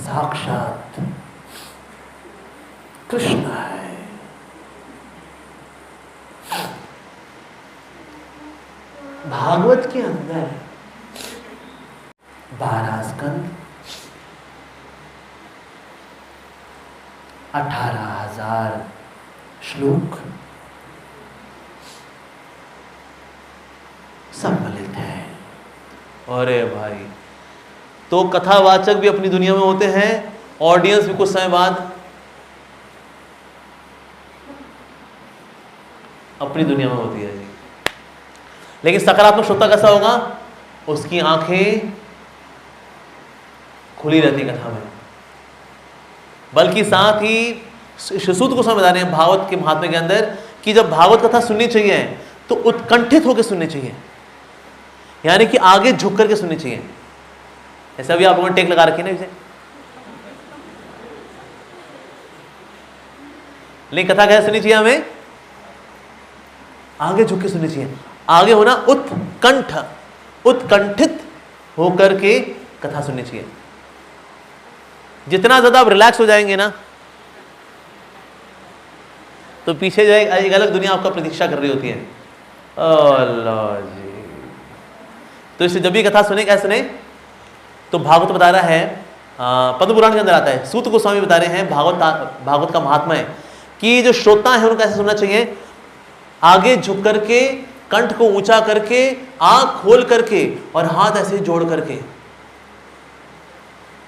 साक्षात कृष्ण है। भागवत के अंदर 12 स्कंद, 18,000 श्लोक सम्मिलित है। अरे भाई, तो कथावाचक भी अपनी दुनिया में होते हैं, ऑडियंस भी कुछ समय बाद अपनी दुनिया में होती है जी। लेकिन सकारात्मक श्रोता कैसा होगा? उसकी आंखें खुली रहती कथा में, बल्कि साथ ही सुसूत को समझ आ रहे हैं भागवत के महात्म्य के अंदर कि जब भागवत कथा सुननी चाहिए तो उत्कंठित होकर सुननी चाहिए, यानी कि आगे झुक करके सुननी चाहिए। ऐसा भी आप लोगों ने टेक लगा रखी ना इसे, लेकिन कथा कैसे सुननी चाहिए? हमें आगे झुक के सुननी चाहिए। आगे होना उत्कंठ, उत्कंठित होकर के कथा सुननी चाहिए। जितना ज्यादा आप रिलैक्स हो जाएंगे ना, तो पीछे जो है एक अलग दुनिया आपका प्रतीक्षा कर रही होती है। अल्लाह जी। तो इससे जब भी कथा सुने, कैसे सुने? तो भागवत बता रहा है, पद्म पुराण के अंदर आता है, सूत गोस्वामी बता रहे हैं भागवत का महात्मा है कि जो श्रोता है उनको कैसे सुनना चाहिए? आगे झुक करके, कंठ को ऊंचा करके, आंख खोल करके और हाथ ऐसे जोड़ करके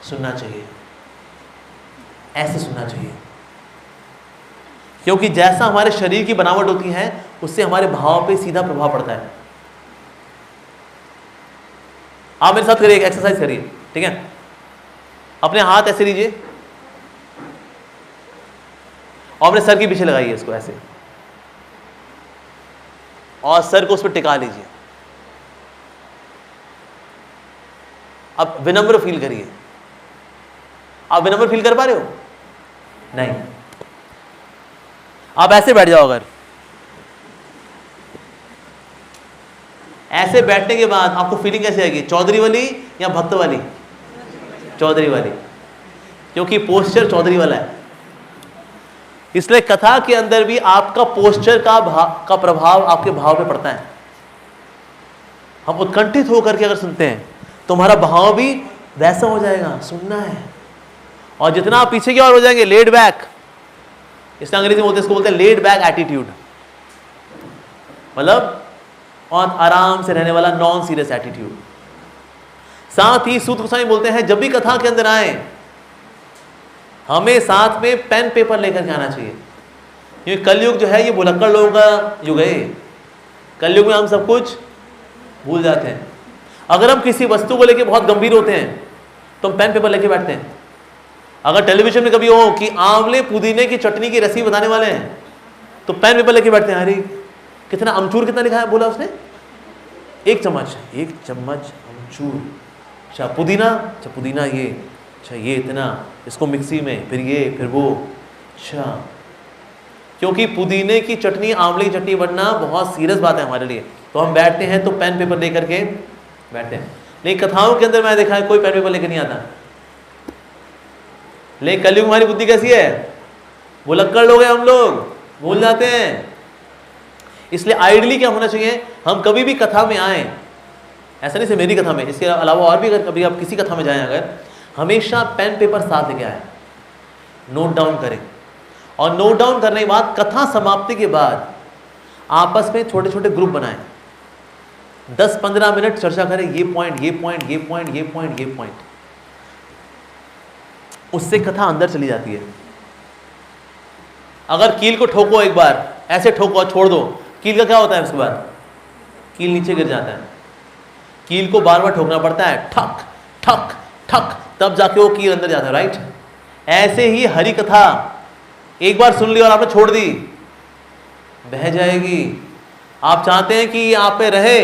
सुनना चाहिए। ऐसे सुनना चाहिए, क्योंकि जैसा हमारे शरीर की बनावट होती है उससे हमारे भाव पे सीधा प्रभाव पड़ता है। आप मेरे साथ करिए, एक एक्सरसाइज करिए, ठीक है? अपने हाथ ऐसे लीजिए और अपने सर के पीछे लगाइए इसको ऐसे, और सर को उस पर टिका लीजिए। अब विनम्र फील करिए। आप विनम्र फील कर पा रहे हो? नहीं। आप ऐसे बैठ जाओ। अगर ऐसे बैठने के बाद आपको फीलिंग कैसे आएगी? चौधरी वाली या भक्त वाली? चौधरी वाली, क्योंकि पोस्चर चौधरी वाला है। इसलिए कथा के अंदर भी आपका पोस्चर का प्रभाव आपके भाव पे पड़ता है। हम उत्कंठित होकर के अगर सुनते हैं तो हमारा भाव भी वैसा हो जाएगा, सुनना है। और जितना आप पीछे की ओर हो जाएंगे, लेड बैक, इसका अंग्रेजी में इसको बोलते हैं लेड बैक एटीट्यूड, मतलब और आराम से रहने वाला नॉन सीरियस एटीट्यूड। साथ ही सूत गोस्वामी बोलते हैं जब भी कथा के अंदर आए हमें साथ में पेन पेपर लेकर के आना चाहिए, क्योंकि कलयुग जो है ये भुलक्कड़ लोगों का युग है। कलयुग में हम सब कुछ भूल जाते हैं। अगर हम किसी वस्तु को लेकर बहुत गंभीर होते हैं तो हम पेन पेपर लेके बैठते हैं। अगर टेलीविजन में कभी हो कि आंवले पुदीने की चटनी की रेसिपी बताने वाले हैं तो पेन पेपर लेके बैठते हैं। अरे कितना अमचूर, कितना लिखा है बोला उसने? 1 चम्मच, 1 चम्मच अमचूर। अच्छा पुदीना, अच्छा पुदीना ये, अच्छा ये इतना, इसको मिक्सी में, फिर ये, फिर वो। अच्छा, क्योंकि पुदीने की चटनी, आंवले की चटनी बनना बहुत सीरियस बात है हमारे लिए। तो हम बैठते हैं तो पेन पेपर लेकर के बैठते हैं। लेकिन कथाओं के अंदर मैं देखा है कोई पेन पेपर लेकर नहीं आता। लेकिन कलयुग हमारी बुद्धि कैसी है? भुलक्कड़ लोग हैं हम लोग, भूल जाते हैं। इसलिए आइडियली क्या होना चाहिए? हम कभी भी कथा में आए, ऐसा नहीं सिर्फ मेरी कथा में, इसके अलावा और भी अगर कभी आप किसी कथा में जाएं, अगर हमेशा पेन पेपर साथ लेके आए, नोट डाउन करें। और नोट डाउन करने के बाद कथा समाप्ति के बाद आपस में छोटे छोटे ग्रुप बनाएं, 10-15 मिनट चर्चा करें, ये पॉइंट, ये पॉइंट, ये पॉइंट, ये पॉइंट, ये पॉइंट। उससे कथा अंदर चली जाती है। अगर कील को ठोको एक बार, ऐसे ठोको और छोड़ दो, कील का क्या होता है? उसके बाद कील नीचे गिर जाता है। कील को बार बार ठोकना पड़ता है, ठक ठक ठक, तब जाके वो कील अंदर जाता है, राइट? ऐसे ही हरि कथा एक बार सुन ली और आपने छोड़ दी, बह जाएगी। आप चाहते हैं कि ये आप पे रहे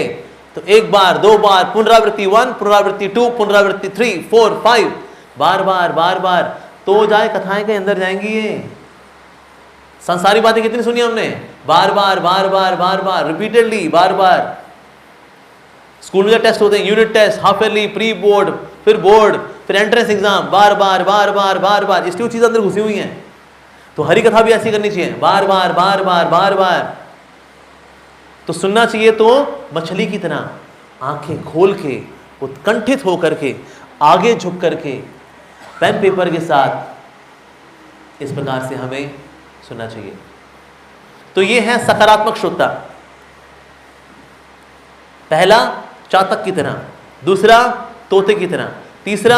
तो 1 बार 2 बार, पुनरावृत्ति 1, पुनरावृत्ति 2, पुनरावृत्ति 3, 4, 5, बार बार बार बार, तो जाए कथाएं के अंदर जाएंगी। ये संसारी बातें कितनी सुनी हमने? बार बार बार बार बार बार, रिपीटेडली, बार बार। स्कूल में टेस्ट होते हैं, unit test, half yearly, pre board, फिर बोर्ड, फिर एंट्रेंस एग्जाम, बार बार बार बार बार बार, इसलिए वो चीज़ अंदर घुसी हुई हैं। तो हरी कथा भी ऐसी करनी चाहिए, बार बार बार बार बार बार। तो सुनना चाहिए तो मछली की तरह आंखें खोल के, उत्कंठित होकर के, आगे झुक करके, पेन पेपर के साथ, इस प्रकार से हमें सुनना चाहिए। तो ये है सकारात्मक श्रोता। पहला चातक की तरह, दूसरा तोते की तरह, तीसरा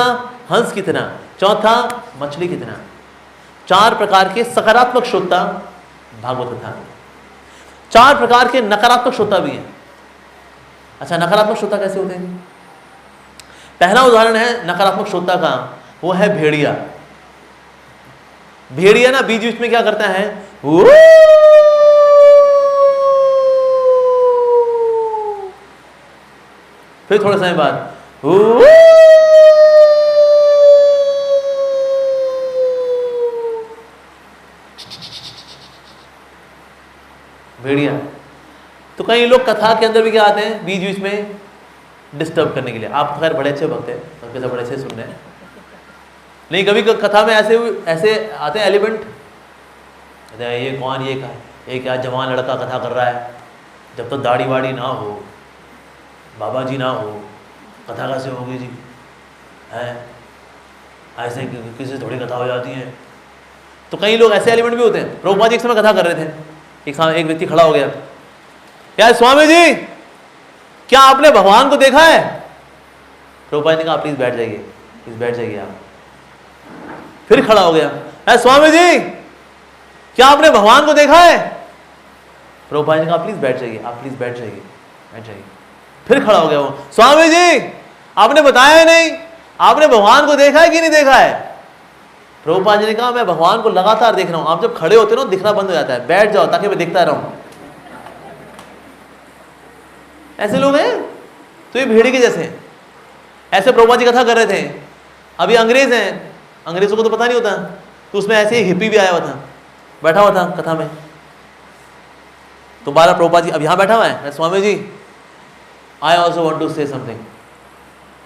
हंस की तरह, चौथा मछली की तरह। 4 प्रकार के सकारात्मक श्रोता भागवत कथा में। 4 प्रकार के नकारात्मक श्रोता भी हैं। अच्छा, नकारात्मक श्रोता कैसे होते हैं? पहला उदाहरण है नकारात्मक श्रोता का, वो है भेड़िया। भेड़िया ना बीच बीच में क्या करता है, फिर थोड़े समय बाद भेड़िया। तो कई लोग कथा के अंदर भी क्या आते हैं, बीच बीच में डिस्टर्ब करने के लिए। आप खैर बड़े अच्छे भक्त हैं, सबके सब बड़े अच्छे सुन रहे हैं, नहीं कभी कथा में ऐसे ऐसे आते हैं एलिमेंट, ये कौन, ये क्या जवान लड़का कथा कर रहा है, जब तक दाढ़ी वाड़ी ना हो, बाबा जी ना हो, कथा कैसे होगी जी, है ऐसे किसी थोड़ी कथा हो जाती है। तो कई लोग ऐसे एलिमेंट भी होते हैं। प्रभुपाद जी एक समय कथा कर रहे थे, एक व्यक्ति खड़ा हो गया, क्या स्वामी जी क्या आपने भगवान को देखा है? प्रभुपाद ने कहा प्लीज बैठ जाइए, प्लीज बैठ जाइए आप। फिर खड़ा हो गया, स्वामी जी क्या आपने भगवान को देखा है? प्रभुपाद ने कहा प्लीज बैठ जाइए, आप प्लीज बैठ जाइए, बैठ जाइए। फिर खड़ा हो गया वो, स्वामी जी आपने बताया नहीं, आपने भगवान को देखा है कि नहीं देखा है? प्रभुपाद जी ने कहा मैं भगवान को लगातार देख रहा हूं, आप जब खड़े होते हो दिखना बंद हो जाता है, बैठ जाओ ताकि मैं देखता रहूं। ऐसे लोग हैं, तो ये भेड़ी के जैसे हैं। ऐसे प्रभुपाद जी कथा कर रहे थे, अभी अंग्रेज हैं, अंग्रेजों को तो पता नहीं होता, तो उसमें ऐसे ही हिप्पी भी आया हुआ था, बैठा हुआ था कथा में। तो 12 प्रभुपाद जी अब यहां बैठा हुआ है, Swami ji I also want to say something,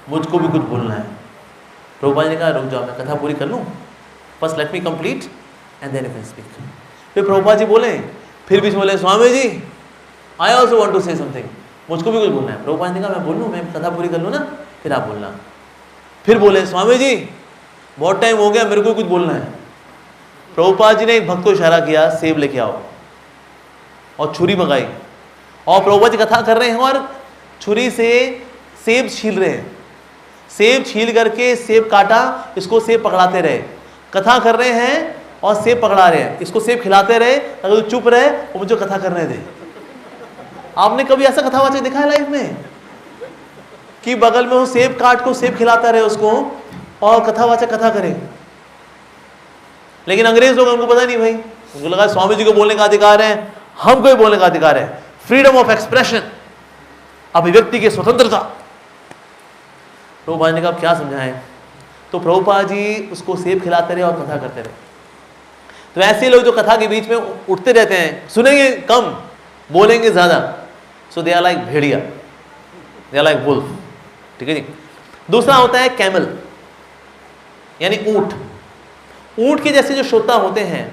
मुझको भी कुछ बोलना है। प्रभुपाद ने कहा रुक जाओ, मैं कथा पूरी कर लूँ, first let me complete and then you can speak. फिर प्रभुपाद जी बोले, फिर भी बोले Swami ji I also want to say something, मुझको भी कुछ बोलना है। प्रभुपाद ने कहा मैं बोल लूँ, मैं कथा पूरी कर लूँ ना, फिर आप बोलना। फिर बोले स्वामी जी बहुत टाइम हो गया, मेरे को कुछ बोलना है। प्रभुपाद जी ने एक भक्त को इशारा किया, सेब लेके आओ, और छुरी मंगाई, और प्रभुपाद जी कथा कर रहे हैं और छुरी से सेब छील रहे हैं। सेब छील करके सेब काटा, इसको सेब पकड़ाते रहे, कथा कर रहे हैं और सेब पकड़ा रहे हैं, इसको सेब खिलाते रहे अगर तो चुप रहे और मुझे कथा करने दे। आपने कभी ऐसा कथावाचक देखा है लाइफ में कि बगल में वो सेब काट को सेब खिलाता रहे उसको और कथावाचक कथा करे? लेकिन अंग्रेज लोग, उनको पता नहीं भाई, उनको लगा स्वामी जी को बोलने का अधिकार है, हमको भी बोलने का अधिकार है, फ्रीडम ऑफ एक्सप्रेशन, अभिव्यक्ति की स्वतंत्रता। प्रभुपाद ने कहा क्या समझाएं? तो प्रभुपाद जी उसको सेब खिलाते रहे और कथा करते रहे। तो ऐसे लोग जो कथा के बीच में उठते रहते हैं, सुनेंगे कम, बोलेंगे ज्यादा, so they are like bhediya, they are like wolf. ठीक है जी। दूसरा होता है कैमल, यानी ऊंट। ऊंट के जैसे जो श्रोता होते हैं।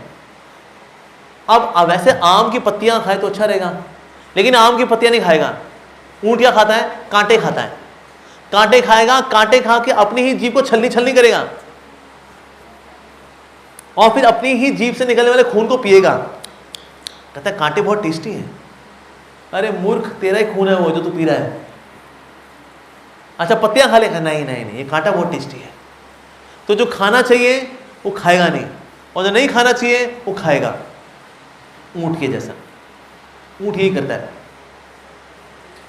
अब वैसे आम की पत्तियां खाए तो अच्छा रहेगा, लेकिन आम की पत्तियां नहीं खाएगा। ऊंट क्या खाता है? कांटे खाता है। कांटे खाएगा, कांटे खा के अपनी ही जीभ को छलनी छलनी करेगा और फिर अपनी ही जीभ से निकलने वाले खून को पिएगा। कहता है कांटे बहुत टेस्टी हैं। अरे मूर्ख, तेरा ही खून है वो जो तू पी रहा है। अच्छा पत्तियां खा लेगा? नहीं नहीं नहीं, ये कांटा बहुत टेस्टी है। तो जो खाना चाहिए वो खाएगा नहीं, और जो नहीं खाना चाहिए वो खाएगा। ऊंट के जैसा, ऊंट यही करता है।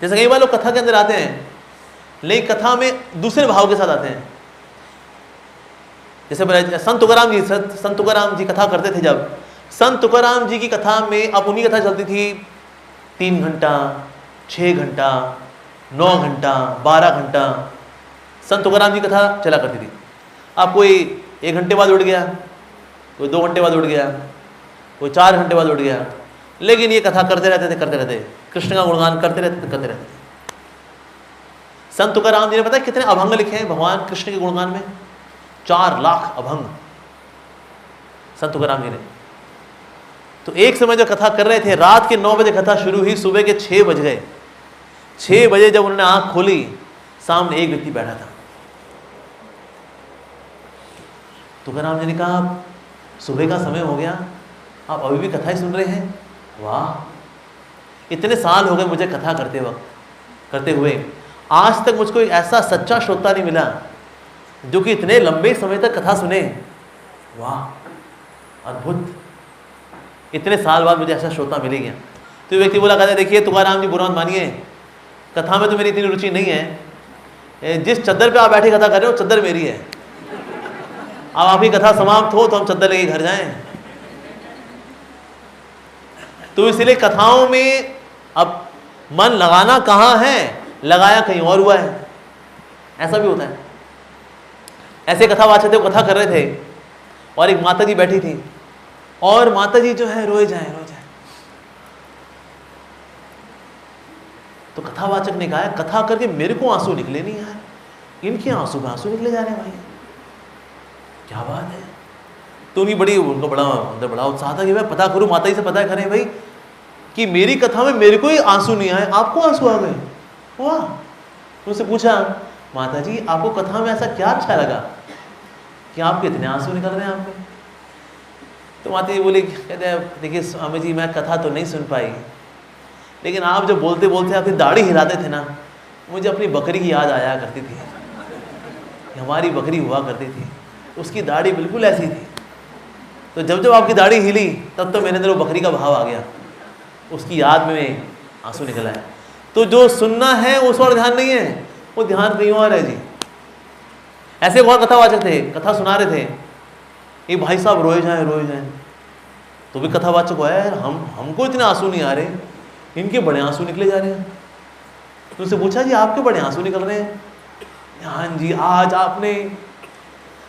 जैसे कई बार लोग कथा के अंदर आते हैं, लेकिन कथा में दूसरे भाव के साथ आते हैं। जैसे संत तुकाराम जी कथा करते थे। जब संत तुकाराम जी की कथा में, अब उन्हीं कथा चलती थी 3 घंटा, 6 घंटा, 9 घंटा, 12 घंटा संत तुकाराम जी कथा चला करती थी। अब कोई 1 घंटे बाद उठ गया, कोई 2 घंटे बाद उठ गया, कोई 4 घंटे बाद उठ गया, लेकिन ये कथा करते रहते थे, कृष्ण का गुणगान करते रहते थे। संत तुकाराम जी ने पता है कितने अभंग लिखे हैं भगवान कृष्ण के गुणगान में? 4 लाख अभंग संत तुकाराम जी ने। तो एक समय जो कथा कर रहे थे, रात के 9 बजे कथा शुरू हुई, सुबह के 6 बज गए। 6 बजे जब उन्होंने आंख खोली, सामने एक व्यक्ति बैठा था। तुकाराम जी ने कहा, आप सुबह का समय हो गया, आप अभी भी कथा ही सुन रहे हैं? वाह, इतने साल हो गए मुझे कथा करते हुए, आज तक मुझको एक ऐसा सच्चा श्रोता नहीं मिला जो कि इतने लंबे समय तक कथा सुने। वाह, अद्भुत, इतने साल बाद मुझे ऐसा श्रोता मिल गया। तो व्यक्ति बोला, कहते देखिए तुकाराम जी, बुरा मत मानिए, कथा में तो मेरी इतनी रुचि नहीं है। जिस चद्दर पे आप बैठे कथा कर रहे हो, चद्दर मेरी है। अब आपकी कथा समाप्त हो तो हम चद्दर लेके घर जाएं। तो इसलिए कथाओं में अब मन लगाना कहाँ है, लगाया कहीं और हुआ है। ऐसा भी होता है। ऐसे कथावाचक थे, कथा कर रहे थे और एक माता जी बैठी थी, और माता जी जो है रोए जाए। तो कथावाचक ने कहा, कथा करके मेरे को आंसू निकले नहीं यार, इनके आंसू में आंसू निकले जा रहे हैं भाई, क्या बात है। तो उनकी उनको बड़ा उत्साह था कि मैं पता करूं, माता जी से पता करें भाई कि मेरी कथा में मेरे को ही आंसू नहीं आए, आपको आंसू आ गए। वाह। उनसे पूछा, माता जी आपको कथा में ऐसा क्या अच्छा लगा कि आपके इतने आंसू निकल रहे हैं आपके? तो माता जी बोली, कहते हैं देखिए स्वामी जी, मैं कथा तो नहीं सुन पाई, लेकिन आप जब बोलते बोलते अपनी दाढ़ी हिलाते थे ना, मुझे अपनी बकरी की याद आया करती थी। हमारी बकरी हुआ करती थी, उसकी दाढ़ी बिल्कुल ऐसी थी। तो जब जब आपकी दाढ़ी हिली, तब तो मेरे अंदर वो बकरी का भाव आ गया, उसकी याद में आंसू निकल आया। तो जो सुनना है उस और ध्यान नहीं है, वो ध्यान कहीं और है जी। ऐसे और कथावाचक थे, कथा सुना रहे थे, ये भाई साहब रोए जाएं। तो भी कथावाचक को यार, हमको इतने आंसू नहीं आ रहे, इनके बड़े आंसू निकले जा रहे हैं। तो उससे पूछा, जी आपके बड़े आंसू निकल रहे हैं? हाँ जी, आज आपने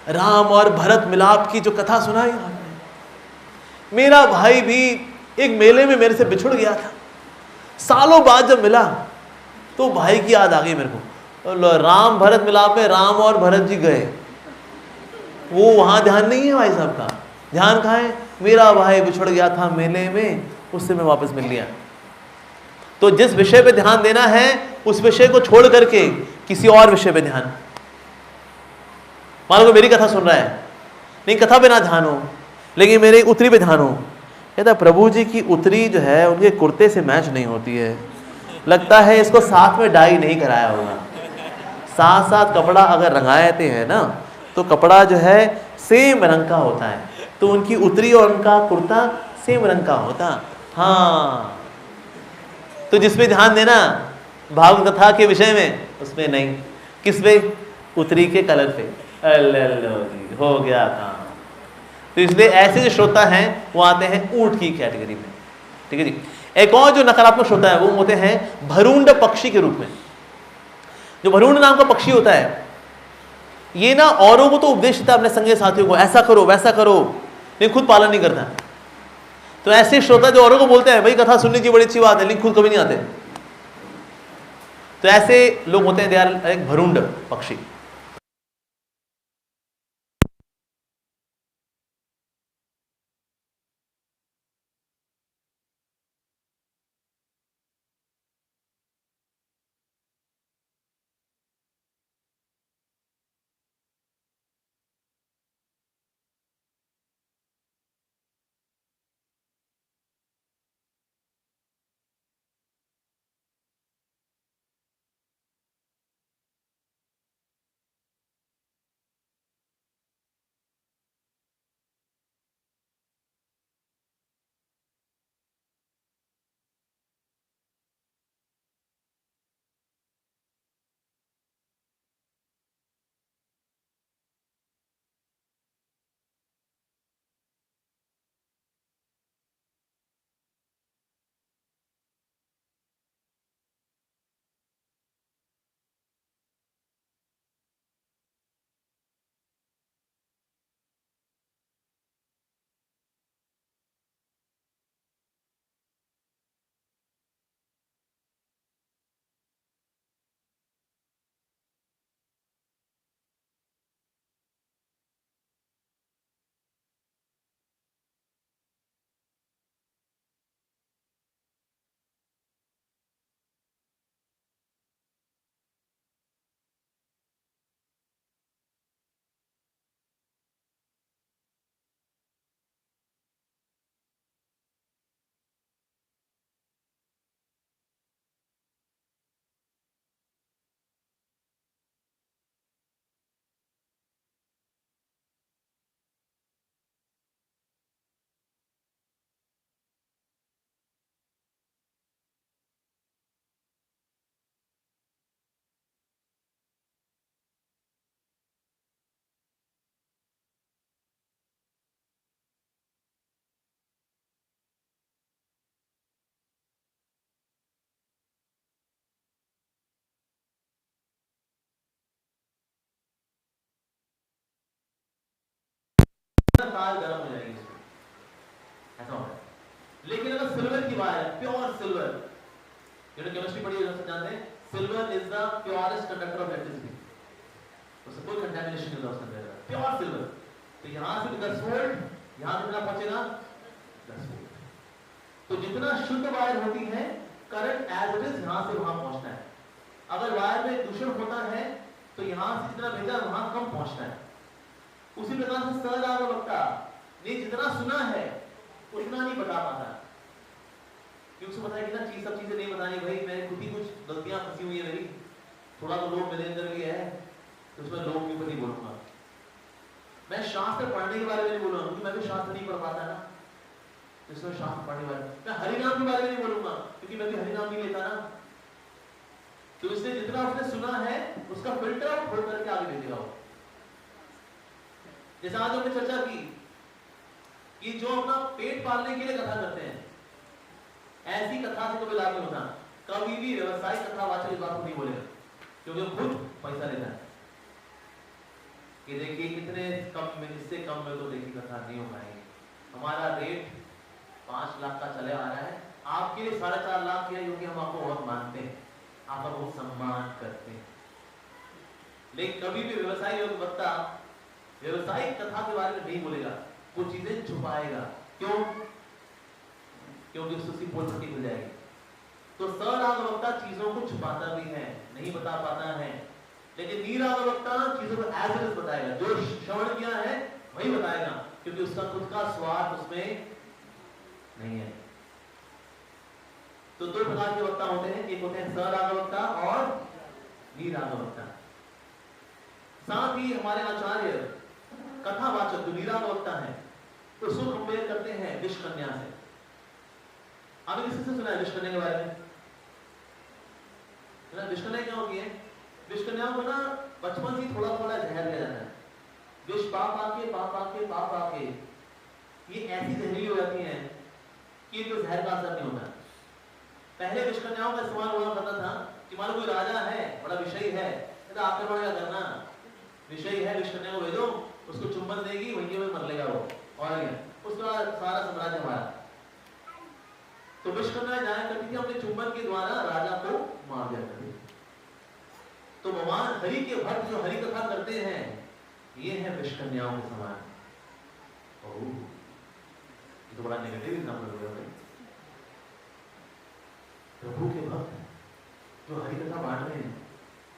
राम और भरत मिलाप की जो कथा सुनाई आपने, मेरा भाई भी एक मेले में मेरे से बिछुड़ गया था, सालों बाद जब मिला तो भाई की याद आ गई मेरे को। राम भरत मिलाप में राम और भरत जी गए, वो वहां ध्यान नहीं है भाई साहब का। ध्यान कहाँ है? मेरा भाई बिछुड़ गया था मेले में, उससे मैं वापस मिल लिया। तो जिस विषय पे ध्यान देना है, उस विषय को छोड़ करके किसी और विषय पे ध्यान। मान लो मेरी कथा सुन रहा है, नहीं कथा पे ना ध्यान हो, लेकिन मेरे उतरी पे ध्यान हो। कहता प्रभु जी की उतरी जो है उनके कुर्ते से मैच नहीं होती है, लगता है इसको साथ में डाई नहीं कराया होगा। साथ साथ कपड़ा अगर रंगाते हैं ना, तो कपड़ा जो है सेम रंग का होता है, तो उनकी उतरी और उनका कुर्ता सेम रंग का होता। हाँ, तो जिसपे ध्यान देना भागवत कथा के विषय में, उसमें नहीं। किस पे? उतरी के कलर पे। अल्लाह जी, हो गया काम। तो इसलिए ऐसे जो श्रोता हैं वो आते हैं ऊंट की कैटेगरी में। ठीक है जी। एक और जो नकारात्मक श्रोता है वो होते हैं भरूंड पक्षी के रूप में। जो भरूंड नाम का पक्षी होता है, ये ना औरों को तो उपदेश देता है अपने संगी साथियों को, ऐसा करो वैसा करो, लेकिन खुद पालन नहीं करता। तो ऐसे श्रोता जो औरों को बोलते हैं भाई कथा सुनने की बड़ी अच्छी बात है, लेकिन खुद कभी नहीं आते, तो ऐसे लोग होते हैं दे आर एक भरूंड पक्षी। तार गर्म हो जाएगी उसमें, ऐसा होता है। लेकिन अगर सिल्वर की वायर है, प्योर सिल्वर, जिन्होंने केमिस्ट्री पढ़ी है जानते हैं, silver is the purest conductor of electricity, उससे कोई कंटामिनेशन नहीं होता उसके अंदर, प्योर सिल्वर। तो यहां से 10 वोल्ट, यहां कितना पहुंचेगा 10 वोल्ट। तो जितना शुद्ध वायर होती है, करंट एज इट इज यहां से वहां पहुंचना है। अगर वायर में दूषण होता है तो यहां से जितना भेजा वहां कम पहुंचना है। उसी प्रकार से सहआगमकता ने जितना सुना है उतना नहीं बता पाता, क्योंकि उसको पता है कि ना चीज सब चीजें नहीं बतानी, भाई मैं खुद ही कुछ गलतियां फंसी हुई है मेरी, थोड़ा तो लोग मेरे अंदर भी है, तो उसमें लोग के ऊपर नहीं बोलूंगा। मैं शास्त्र पढ़ने के बारे में नहीं बोलूंगा, क्योंकि मैं भी शास्त्र नहीं पढ़ पाता ना, इसमें शास्त्र पढ़ने वाले। मैं हरिनाम के बारे में नहीं बोलूंगा, क्योंकि मैं भी हरिनाम नहीं लेता ना। तो इसलिए जितना उसने सुना है उसका फिल्टर आउट हो करके आगे भेजेगा वो। जैसे आज हमने चर्चा की कि जो अपना पेट पालने के लिए कथा करते हैं, ऐसी कथा से कभी लाभ नहीं होता। कभी भी व्यवसायिक कथावाचक इस बात को नहीं बोलेगा, क्योंकि वो खुद पैसा लेता है कि देखिए कितने कम में, इससे कम में तो देखिए कथा नहीं हो पाएगी, हमारा रेट 5 लाख का चले आ रहा है, आपके लिए 4.5 लाख है, क्योंकि हम आपको बहुत मानते हैं, आपका बहुत सम्मान करते हैं। लेकिन कभी भी व्यवसायी वक्ता व्यवसायिक कथा के बारे में नहीं बोलेगा, कुछ चीजें छुपाएगा। क्यों? क्योंकि उसकी पोलपट्टी खुल जाएगी। तो सहआगमकता चीजों को छुपाता भी है, नहीं बता पाता है, लेकिन नीरागमकता चीजों को एज इट इज बताएगा, जो श्रवण किया है वही बताएगा, क्योंकि उसका खुद का स्वार्थ उसमें नहीं है। तो 2 प्रकार के वक्ता होते हैं, एक होते हैं सहआगमकता और नीरागमकता। साथ ही हमारे आचार्य कथावाचक जो नीरागमकता है उसको कंपेयर करते हैं विषकन्या से। आपने किसी से सुना है विषकन्या के बारे में? विषकन्या क्या होती है? विषकन्याओं को ना बचपन से थोड़ा थोड़ा जहर दिया जाता है, विष पाप आके ये ऐसी जहरीली हो जाती है कि इनको जहर का असर नहीं होता। पहले विषकन्याओं का इस्तेमाल हुआ करता था कि मान लो कोई राजा है, बड़ा विषयी है, तो आक्रमण क्या करना, विषयी है, विषकन्या को भेजो, उसको चुंबन देगी, वहीं में मर लेगा वो, और उसका सारा साम्राज्य हमारा। तो विषकन्या जाया करती थी, अपने चुंबन के द्वारा राजा को मार दिया करती थी। तो भगवान हरि के भक्त जो हरि कथा करते हैं, ये है विषकन्याओं के समान। ये तो बड़ा नेगेटिव एग्जाम्पल हो गया। प्रभु के भक्त जो हरि कथा बांट रहे हैं,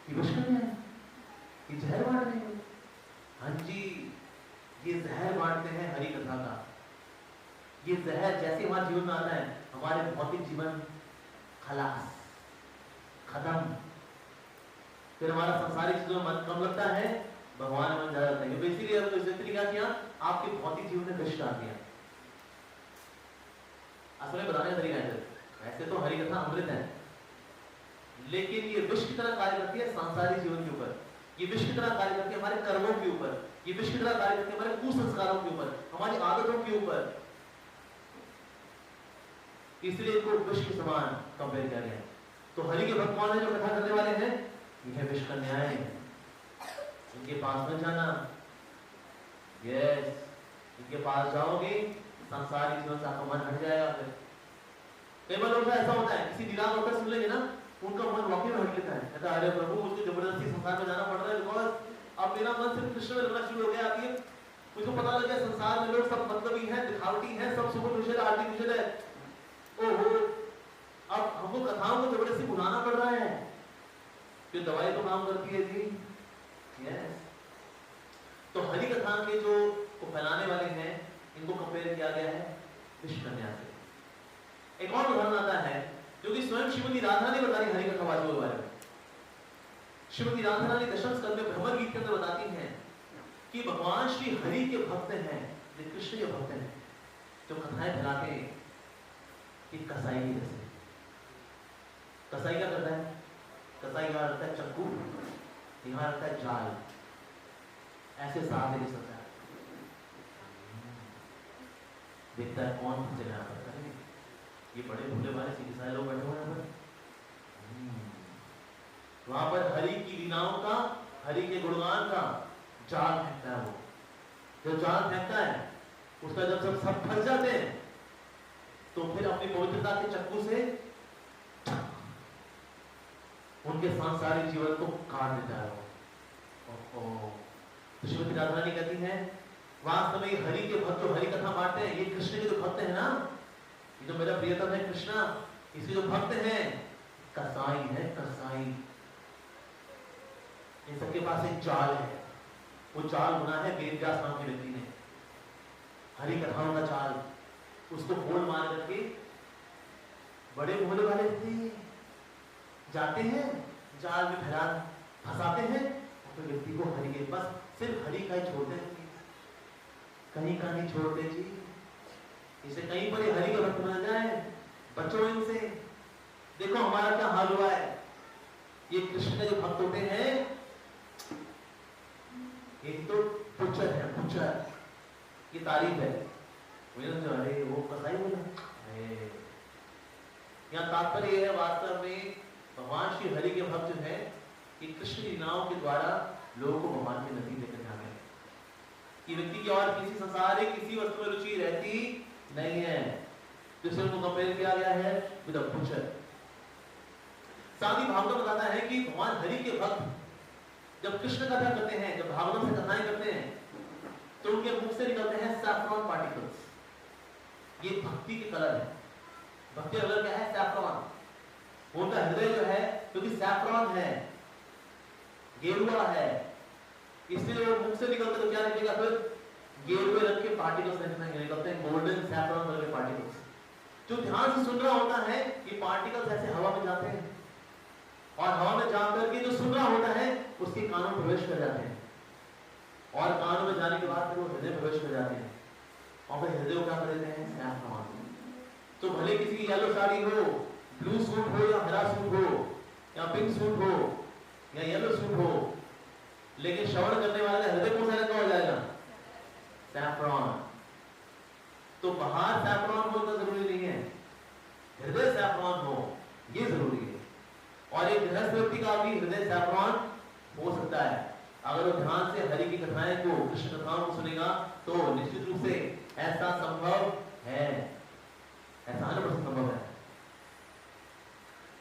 ये विषकन्या है, ये जहर बांट रहे हैं। हाँ जी, ये जहर बांटते हैं हरि कथा का। ये जहर जैसे हमारे जीवन में आता है, हमारे भौतिक जीवन खलास, खत्म, फिर हमारा संसारिक चीजों में मन कम लगता है, भगवान मन ज्यादा लगता है। इसीलिए इस व्यक्ति ने क्या किया, आपके भौतिक जीवन में विष डाल दिया। असल में बताने का तरीका है, वैसे तो हरि कथा अमृत है, लेकिन ये विष की तरह कार्य करती है सांसारिक जीवन के ऊपर, ये विष की तरह कार्य करती है हमारे कर्मों के ऊपर, ये विष की तरह कार्य करती है हमारे कुसंस्कारों के ऊपर, हमारी आदतों के ऊपर। इसलिए इनको विष के समान कंपेयर किया गया। तो हरि के भक्त कौन है जो कथा करने वाले हैं? ये है विषकन्याएं। इनके पास में जाना, यस, इनके पास जाओगे संसारिक जीवन से आपका मन हट जाएगा। फिर कई बार लोग ऐसा होता है, किसी निराश होकर सुन लेंगे ना, उनका मन वाकई में हट लेता है, कहता है अरे प्रभु मुझे जबरदस्ती संसार में जाना पड़ रहा है, बिकॉज अब मेरा मन सिर्फ कृष्ण में लगना शुरू हो गया। अभी मुझको पता लग गया संसार में लोग सब मतलबी हैं, दिखावटी हैं, सब सुपरफिशियल आर्टिफिशियल है। ओहो, अब हमको कथाओं को जबरदस्ती बुलाना पड़ रहा है। फिर दवाई तो काम करती है जी, यस। तो हरि कथा के जो को फैलाने वाले हैं, इनको कंपेयर किया गया है विषकन्या से। एक और उदाहरण आता है जो कि स्वयं श्रीमती राधा ने बताई हरि कथा वाचकों के बारे में। श्रीमती राधा रानी दशम स्कंद में भ्रमर गीत के अंदर बताती हैं कि भगवान श्री हरि के भक्त हैं, जो कृष्ण के भक्त हैं, जो कथाएं फैलाते हैं कि कसाई की जैसे। कसाई क्या करता है? कसाई यहाँ रखता है चक्कू, यहाँ रखता है जाल, ऐसे साथ ले सकता है, देखता है कौन फंसेगा यहाँ पर। ये बड़े भोले वाले सीधे सारे लोग बैठे हुए हैं, वहां पर हरि की लीलाओं का, हरि के गुणगान का जाल फेंकता है। वो जो जाल फेंकता है उसका जब सब फंस जाते हैं तो फिर अपनी पवित्रता के चक्कू से उनके सांसारिक जीवन को काट देता है। तो श्रीमती राधा रानी कहती है वास्तव में हरि के भक्त जो हरि कथा बांटते हैं, ये कृष्ण के जो भक्त है ना, ये जो मेरा प्रियतम है कृष्णा, इसके जो भक्त हैं कसाई है, कसाई। इन सबके पास एक चाल है, वो चाल बना है वेदव्यास नाम के व्यक्ति ने, हरि कथाओं का चाल। उसको बोल मार करके बड़े भोले वाले थे, जाते हैं जाल में फंसाते हैं और फिर व्यक्ति को हरि के बस सिर्फ हरि का ही छोड़ते हैं, कहीं का नहीं छोड़ते जी। इसे कहीं पर हरि के भक्त बन जाए, बचो इनसे। देखो हमारा क्या हाल हुआ है, ये कृष्ण के जो भक्त होते हैं एक तो पुच्छर है, पुच्छर की तारीफ है, अरे वो कसाई बोला। यहाँ तात्पर्य है वास्तव में भगवान श्री हरि के भक्त जो है कि कृष्ण लीलाओं के द्वारा लोगों को भगवान के नजदीक लेकर जाते हैं, कि व्यक्ति की और किसी संसारिक किसी वस्तु में रुचि रहती नहीं है। कृष्ण को कंपेयर किया गया है विद अ पुच्छर। साथ ही भागवत बताता है कि भगवान हरि के भक्त जब कृष्ण कथा करते हैं, जब भागवत से कथाएं करते हैं तो उनके मुख से निकलते हैं सैफ्रॉन पार्टिकल्स। ये भक्ति के कलर है। भक्ति कलर क्या है? सैफ्रॉन। उनका हृदय जो है क्योंकि सैफ्रॉन है, गेरुआ है, इसलिए वो मुख से निकलते तो क्या निकलेगा? फिर गेरुए रंग के पार्टिकल्स निकलते हैं, गोल्डन सैफ्रॉन कलर के पार्टिकल्स। जो ध्यान से सुन रहा होता है ये पार्टिकल्स ऐसे हवा में जाते हैं और हवा में जाकर के जो सुन रहा होता है उसके कानों में प्रवेश कर जाते हैं और कानों में जाने के बाद फिर वो हृदय प्रवेश कर जाते हैं और फिर हृदय को क्या कर देते हैं? सैफ्रॉन। तो भले किसी की येलो साड़ी हो, ब्लू सूट हो या हरा सूट हो या पिंक सूट हो या येलो सूट हो, लेकिन श्रवण करने वाले का हृदय कौन सा रंग का हो जाएगा? सैफ्रॉन। तो बाहर सैफ्रॉन हो तो जरूरी नहीं है, हृदय सैफ्रॉन हो ये जरूरी है। और एक गृहस्थ व्यक्ति का भी हृदय सैफ्रॉन हो सकता है अगर वो ध्यान से हरि की कथाएं को, कृष्ण कथाओं को सुनेगा तो निश्चित रूप से ऐसा संभव है, ऐसा 100% संभव है।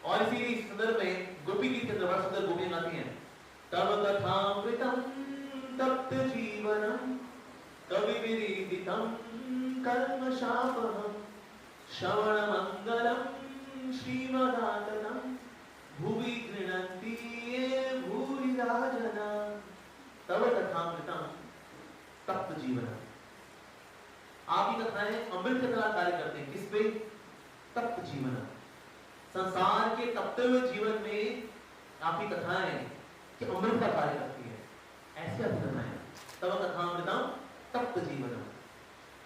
और इसी इस संदर्भ में गोपी गीत के अंदर बड़ा सुंदर गोपियां गाती हैं, तब कथामृतम तप्त जीवनम कवि विरीडितम कर्मशापहम श्रवण मंगलम श्रीमदाततम भुवि गृह्णन्ति ये भूरिदा जना। तब कथामृतम तप्त जीवनम। आपकी कथाएं अमृत की तरह कार्य करते हैं। किस पे? तप्त जीवनम। संसार के तपते हुए जीवन में आपकी कथाएं कि अमृत का कार्य करती है, ऐसे आपकी कथाएं। तब कथामृतम तप्त जीवनम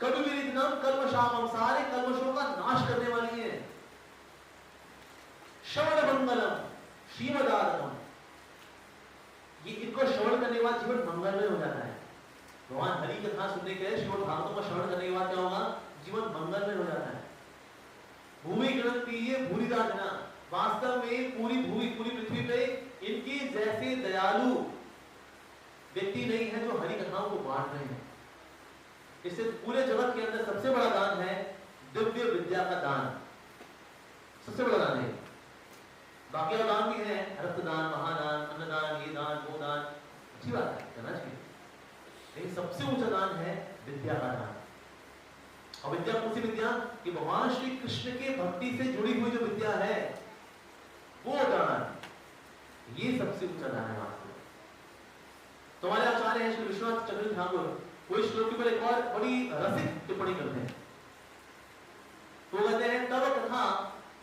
कभी भी विरीडितम कर्मशापम। सारे कल्मशों का नाश करने वाली है। श्रवण मंगलम श्रीमदाततम। ये इनको श्रवण करने के बाद जीवन मंगलमय हो जाता है। भगवान हरि कथा सुनने के श्रीमद् भागवत का श्रवण करने के बाद क्या होगा? जीवन मंगलमय हो जाता है। भूमि गणती ये भूरिदा जना। वास्तव में पूरी भूमि, पूरी पृथ्वी पे इनकी जैसे दयालु व्यक्ति नहीं है जो हरि कथाओं को बांट रहे हैं। इससे पूरे जगत के अंदर सबसे बड़ा दान है दिव्य विद्या का दान, सबसे बड़ा दान है। बाकी और दान भी है, रक्तदान, महादान, अन्नदान, ये दान, वो दान, अच्छी बात है, करना चाहिए, लेकिन सबसे ऊंचा दान है विद्या का दान। और विद्या कौन सी विद्या? कि भगवान श्री कृष्ण के भक्ति से जुड़ी हुई जो विद्या है वो दान, ये सबसे ऊंचा दान है वास्तव में। तो हमारे आचार्य हैं श्री विश्वनाथ चक्रवर्ती ठाकुर, वो इस श्लोक पर एक और बड़ी रसिक टिप्पणी करते हैं। तो कहते हैं तव कथा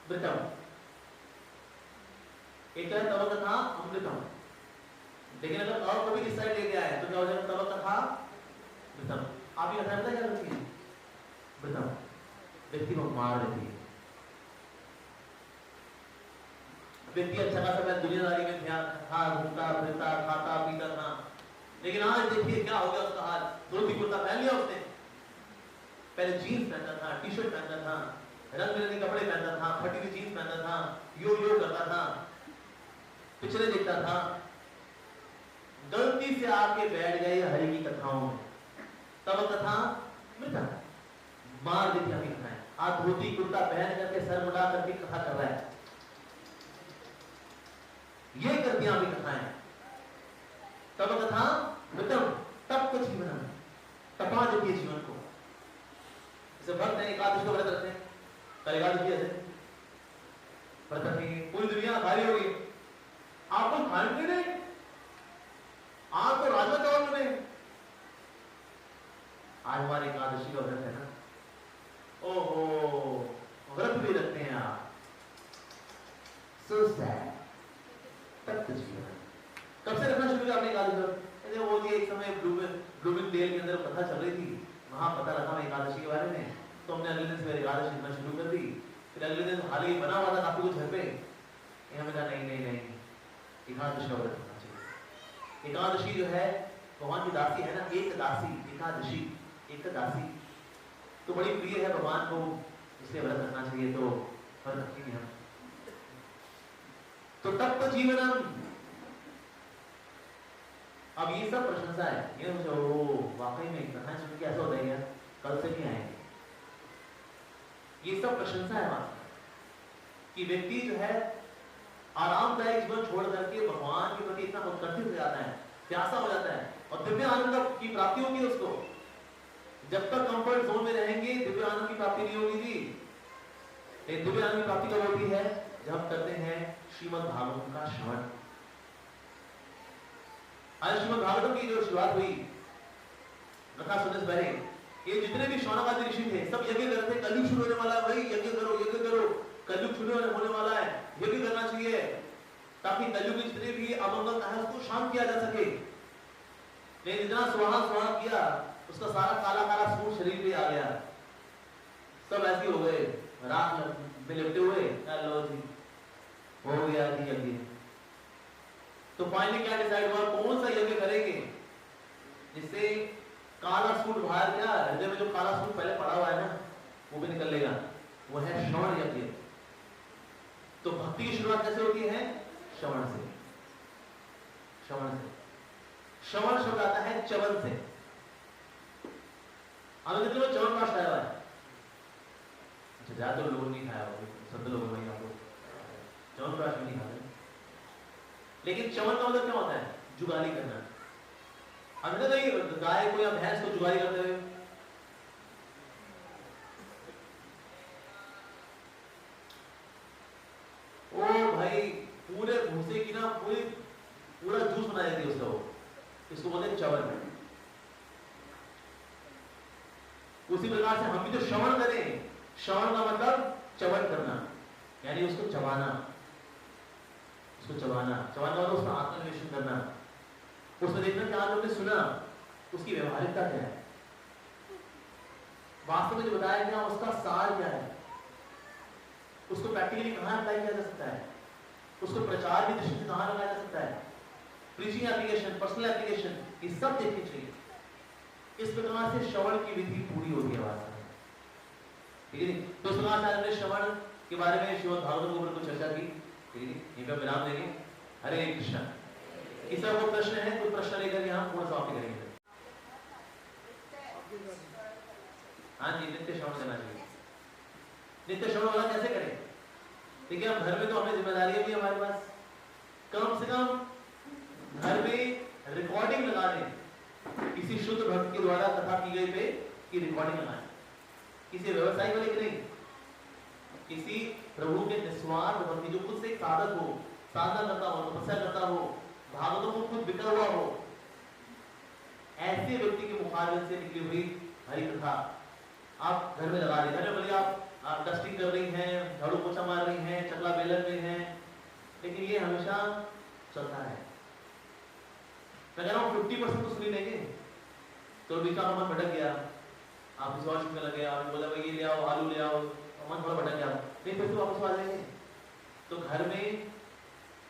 मृतम। एक है तव कथा अमृतम, लेकिन अगर अ को भी इस साइड ले गया है तो क्या हो जाएगा? तव कथा मृतम। आप ये कथा क्या करती है? मृतम। व्यक्ति को मार देती है। व्यक्ति अच्छा खासा दुनियादारी में था, घूमता फिरता, खाता पीता था, लेकिन आज देखिए क्या हो गया उसका हाल। धोती कुर्ता पहन लिया उसने, पहले जीन्स पहनता था, टी शर्ट पहनता था, रंग बिरंगे कपड़े पहनता था, फटी हुई जीन्स पहनता था, यो यो करता था, पिछले देखता था, गलती से आके बैठ गए हरि की कथाओं में। तब कथा मृतम। मार दी थी अभी कथाएं। आज धोती कुर्ता पहन करके सर मुड़ा करके कथा कर रहा है, ये कर दिया अभी कथाएं। तब कथा मित्रम तब कुछ जीवन तपा देती है जीवन को। जैसे भक्त है एकादशी को व्रत रखते हैं, कल एकादशी ऐसे व्रत रखेंगे, पूरी दुनिया खाली होगी, आपको खाने नहीं, आप तो राजमा चावल में। आज हमारी एकादशी का व्रत है ना, ओहो व्रत भी रखते हैं आप, so sad। तब कुछ जीवन कब से रखना शुरू किया आपने एकादशी? वो जी एक समय ब्लूमिंग डेल के अंदर कथा चल रही थी, वहां पता लगा मैं एकादशी के बारे में, तो हमने अगले दिन से एकादशी करना शुरू कर दी। फिर अगले दिन हाल ही बना हुआ था काफी कुछ घर पे, हमें कहा नहीं नहीं नहीं एकादशी का व्रत करना चाहिए। एकादशी जो है भगवान की दासी है ना, एक दासी एकादशी, एक दासी तो बड़ी प्रिय है भगवान को, इसलिए व्रत रखना चाहिए, तो व्रत रखेंगे हम। तो तब तो जीवनम, अब ये सब प्रशंसा है, ये वाकई में कथाएं सुन के ऐसा होता है कल से नहीं आएंगे, ये सब प्रशंसा है वहां कि व्यक्ति जो है आरामदायक जीवन छोड़ करके भगवान के प्रति इतना उत्कंठित हो जाता है, प्यासा हो जाता है, और दिव्य आनंद की प्राप्ति होगी उसको। जब तक कंफर्ट जोन में रहेंगे दिव्य आनंद की प्राप्ति नहीं होगी जी। दिव्य आनंद की प्राप्ति कब होती है? जब करते हैं श्रीमद् भागवत का श्रवण। आज श्रीमद् भागवत की जो शुरुआत हुई कथा सुनने से पहले, ये जितने भी शौनकादि ऋषि थे सब यज्ञ कर रहे थे, कलयुग शुरू होने वाला है भाई, यज्ञ करो कलयुग शुरू होने वाला है, यज्ञ करना चाहिए ताकि कलयुग में जितने भी अमंगल है उसको शांत किया जा सके। नहीं जितना सुहाना किया उसका सारा काला काला सूट शरीर पे आ गया, सब ऐसे हो गए रात में लिपटे हुए, लो जी हो गया जी यज्ञ। तो फाइनली क्या डिसाइड हुआ, कौन सा यज्ञ करेंगे जिससे काला सूट बाहर, क्या हृदय में जो काला सूट पहले पड़ा हुआ है ना वो भी निकल लेगा, वो है श्रवण यज्ञ। तो भक्ति की शुरुआत कैसे होती है? श्रवण से। श्रवण से, श्रवण शब्द आता है च्यवन से। हमें कितने लोग च्यवन का खाया हुआ है? अच्छा ज्यादा लोगों ने खाया होगा, सब लोगों ने आपको च्यवन प्राश नहीं खाते, लेकिन च्यवन का मतलब क्या होता है? जुगाली करना। हमने तो ये गाय को या भैंस को जुगाली करते हुए ओ भाई पूरे भूसे की ना पूरा जूस बना देती है उसका, वो इसको बोलते हैं च्यवन। उसी प्रकार से हम भी जो श्रवण करें, श्रवण का मतलब च्यवन करना, यानी उसको चबाना, उसको चबाना का मतलब उसका आत्मनिवेशन करना, उसमें देखना क्या आपने सुना, उसकी व्यवहारिकता क्या है, वास्तव में जो बताया गया उसका सार क्या है, उसको प्रैक्टिकली कहां अप्लाई किया जा सकता है, उसको प्रचार की दृष्टि से कहां लगाया जा सकता है, प्रीचिंग एप्लीकेशन, पर्सनल एप्लीकेशन, ये सब देखनी चाहिए। इस प्रकार से श्रवण की विधि पूरी होती है वास्तव में, ठीक है। तो इस प्रकार से हमने श्रवण के बारे में श्रीमद् भागवत के ऊपर कुछ चर्चा की, ठीक है। यहीं पे विराम देंगे। हरे कृष्ण। इस तरह वो प्रश्न है, कुछ प्रश्न लेकर यहाँ पूर्ण समाप्ति करेंगे। हाँ जी, नित्य श्रवण करना चाहिए। नित्य श्रवण वाला कैसे करें? ठीक है, हम घर में तो हमें जिम्मेदारियां भी हमारे पास, कम से कम घर में रिकॉर्डिंग लगा दें, किसी शुद्ध भक्त के द्वारा कथा की गई पे की रिकॉर्डिंग लगाएं, किसी व्यवसाय वाले की नहीं, किसी प्रभु के निस्वार्थ भक्ति जो खुद से एक साधक हो, साधना करता हो, तपस्या करता हो, भागवतों को खुद बिका हुआ हो, ऐसे व्यक्ति के मुखारबिन से निकली हुई हरि कथा आप घर में लगा दें। घर में भले आप डस्टिंग कर रही हैं, झाड़ू पोछा मार रही हैं, चकला बेलन में हैं, लेकिन ये हमेशा चलता है। मैं कह रहा हूँ 50% तो सुनी लेंगे, तो बीच का मन भटक गया, आप इस वॉश में लगे, आप बोला भाई ये ले आओ, आलू ले आओ, मन थोड़ा भटक गया, नहीं फिर तो वापस आ जाएंगे। तो घर में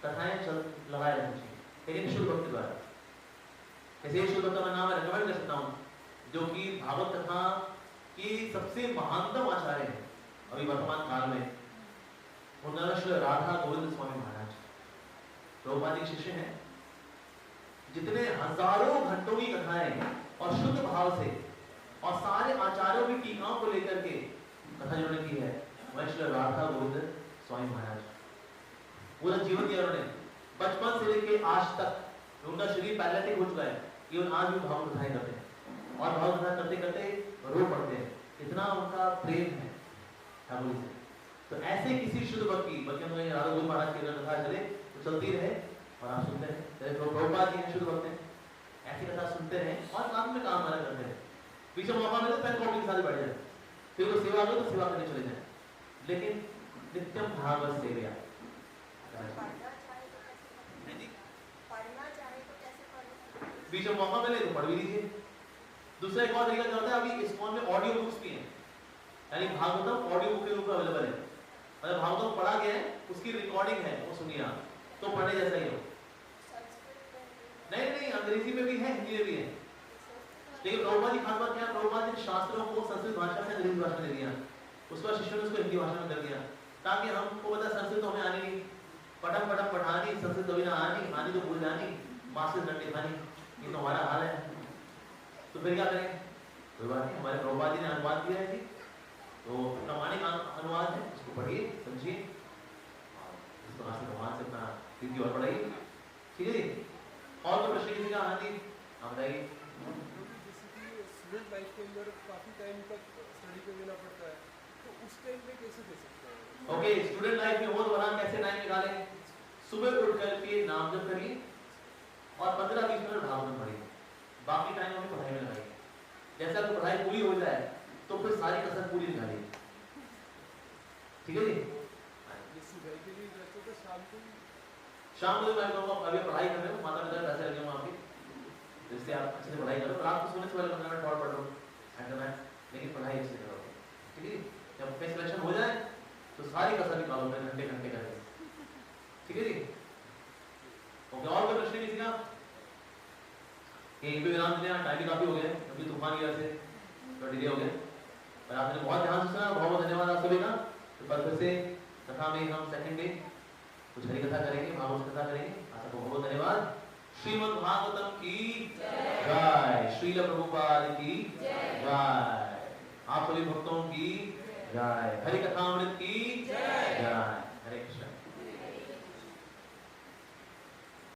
कथाएं लगाए रहनी चाहिए, लेकिन शुद्ध भक्त द्वारा। जैसे शुद्ध भक्त का नाम मैं रिकमेंड कर सकता हूँ, जो कि भागवत कथा की सबसे महानतम आचार्य है अभी वर्तमान काल में, उनका श्री राधा गोविंद स्वामी महाराज, प्रभुपाद के शिष्य हैं, जितने हजारों घंटों की कथाएं और शुद्ध भाव से और सारे आचार्यों की टीकाओं को लेकर के कथा जिन्होंने की है वह श्री राधा गोविंद स्वामी महाराज, पूरा जीवन दिया उन्होंने, बचपन से लेके आज तक उनका शरीर पैलेटिक हो चुका है कि उन आज भी भाव कथाएं करते हैं और भाव कथा करते करते रो पड़ते हैं, इतना उनका प्रेम है ठाकुर जी से। तो ऐसे किसी शुद्ध भक्त की, बल्कि हम राधा गोविंद महाराज की अगर कथा चले तो चलती रहे और आप सुनते हैं, जैसे प्रभुपाद जी हैं शुद्ध भक्त हैं, ऐसी कथा सुनते हैं और काम में काम हमारा करते हैं। पीछे मौका मिले तो पेन कॉपी के साथ बैठ जाए, फिर वो सेवा करो तो सेवा करने चले जाए, लेकिन नित्यम भागवत सेवा बीच में मौका मिले तो पढ़ भी लीजिए। दूसरा एक और तरीका क्या होता है, अभी इस फोन में ऑडियो बुक्स भी हैं, यानी भागवतम ऑडियो बुक के रूप में अवेलेबल है, मतलब भागवतम पढ़ा गया है उसकी रिकॉर्डिंग है वो सुनिए आप, तो पढ़ने जैसा ही हो। नहीं अंग्रेजी में भी है, हिंदी में भी है, लेकिन प्रभुपाद जी खास बात क्या है, प्रभुपाद जी शास्त्रों को संस्कृत भाषा से अंग्रेजी भाषा में दे दिया, उसके बाद शिष्यों ने उसको हिंदी भाषा में कर दिया, ताकि हमको पता संस्कृत तो हमें आनी नहीं, पटम पटम पढ़ानी, संस्कृत कभी ना आनी तो भूल जानी, मास्टर डंडे खानी, ये तो हमारा हाल है। तो फिर क्या करें, कोई बात नहीं, हमारे प्रभुपाद जी ने अनुवाद दिया है जी, तो प्रामाणिक अनुवाद है, उसको पढ़िए समझिए और इस तरह से भगवान से अपना हिंदी और पढ़ाइए, ठीक है जी। और कोई प्रश्न किसी का? हाँ जी आप बताइए। स्टूडेंट लाइफ के अंदर काफी टाइम तक स्टडी पे देना पड़ता है, तो उस टाइम पे कैसे दे सकते हैं? ओके, स्टूडेंट लाइफ में बहुत बड़ा कैसे टाइम निकालें, सुबह उठ करके नाम जप करिए और 15-20 मिनट भागवत पढ़िए, बाकी टाइम हमें पढ़ाई में लगाइए। जैसे आपकी पढ़ाई पूरी हो जाए तो फिर सारी कसर पूरी निकालिए, ठीक है जी। सुबह के लिए रहते तो शाम को मैं कहूँगा अभी पढ़ाई कर रहे हो, माता पिता पैसे लगे होंगे आपके, जिससे आप अच्छे से पढ़ाई करो, रात को सोने से पहले 15 मिनट और पढ़ लो, लेकिन पढ़ाई अच्छे से करो, ठीक है। जब पे सिलेक्शन हो जाए तो सारी कसर निकालो, घंटे घंटे करके, ठीक है जी। ओके, और कोई प्रश्न किसी का? यहीं पे विराम देना, टाइम भी काफी हो गया क्योंकि तूफान की वजह से थोड़ा डिले हो गया, पर आपने बहुत ध्यान से सुना, बहुत बहुत धन्यवाद आप सभी का। तो कल फिर से कथा में हम सेकंड डे कुछ हरी कथा करेंगे, भागवत कथा करेंगे, आप सबको बहुत धन्यवाद। श्रीमद् भागवतम की जय, श्रील प्रभुपाद की जय, आप सभी भक्तों की जय, हरि कथामृत की जय।